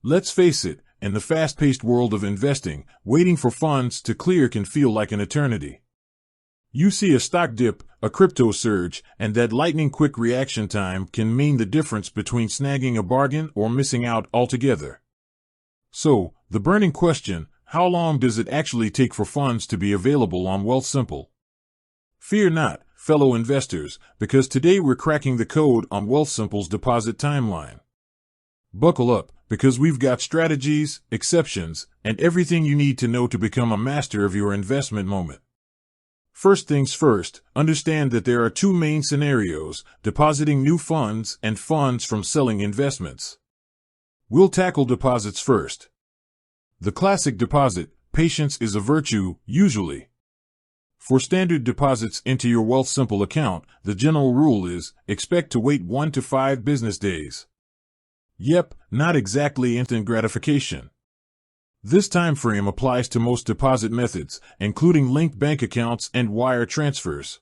Let's face it, in the fast-paced world of investing, waiting for funds to clear can feel like an eternity. You see a stock dip, a crypto surge, and that lightning-quick reaction time can mean the difference between snagging a bargain or missing out altogether. So, the burning question, how long does it actually take for funds to be available on Wealthsimple? Fear not, fellow investors, because today we're cracking the code on Wealthsimple's deposit timeline. Buckle up, because we've got strategies, exceptions, and everything you need to know to become a master of your investment moment. First things first, understand that there are two main scenarios: depositing new funds and funds from selling investments. We'll tackle deposits first. The classic deposit, patience is a virtue, usually. For standard deposits into your Wealthsimple account, the general rule is, expect to wait 1 to 5 business days. Yep, not exactly instant gratification. This time frame applies to most deposit methods, including linked bank accounts and wire transfers.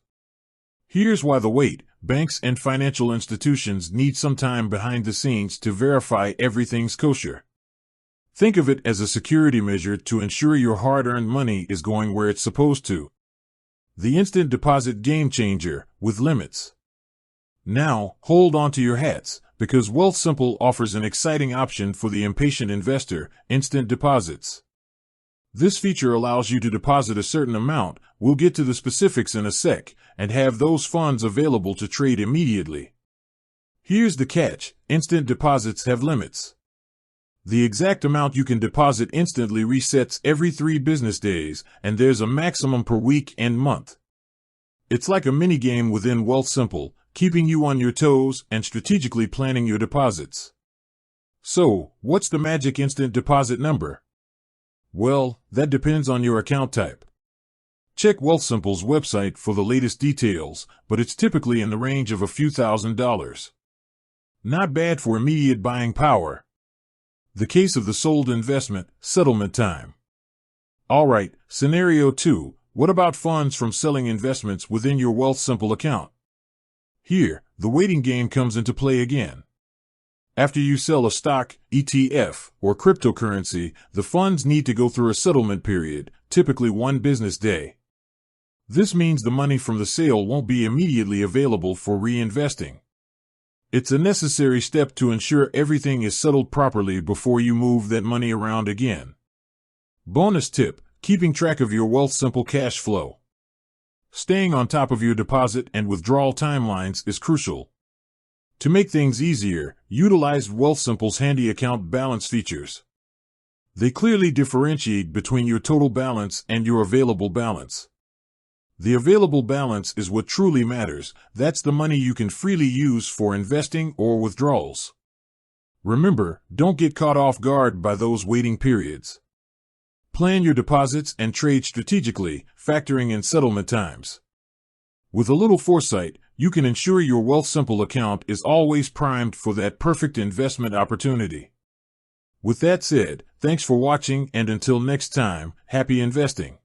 Here's why the wait: banks and financial institutions need some time behind the scenes to verify everything's kosher. Think of it as a security measure to ensure your hard-earned money is going where it's supposed to. The instant deposit game changer, with limits. Now, hold on to your hats, because Wealthsimple offers an exciting option for the impatient investor: instant deposits. This feature allows you to deposit a certain amount, we'll get to the specifics in a sec, and have those funds available to trade immediately. Here's the catch: instant deposits have limits. The exact amount you can deposit instantly resets every 3 business days, and there's a maximum per week and month. It's like a mini-game within Wealthsimple, keeping you on your toes and strategically planning your deposits. So, what's the magic instant deposit number? Well, that depends on your account type. Check Wealthsimple's website for the latest details, but it's typically in the range of a few $1,000s. Not bad for immediate buying power. The case of the sold investment, settlement time. Alright, scenario 2, what about funds from selling investments within your Wealthsimple account? Here, the waiting game comes into play again. After you sell a stock, ETF, or cryptocurrency, the funds need to go through a settlement period, typically 1 business day. This means the money from the sale won't be immediately available for reinvesting. It's a necessary step to ensure everything is settled properly before you move that money around again. Bonus tip: keeping track of your Wealthsimple cash flow. Staying on top of your deposit and withdrawal timelines is crucial. To make things easier, utilize Wealthsimple's handy account balance features. They clearly differentiate between your total balance and your available balance. The available balance is what truly matters. That's the money you can freely use for investing or withdrawals. Remember, don't get caught off guard by those waiting periods. Plan your deposits and trade strategically, factoring in settlement times. With a little foresight, you can ensure your Wealthsimple account is always primed for that perfect investment opportunity. With that said, thanks for watching, and until next time, happy investing.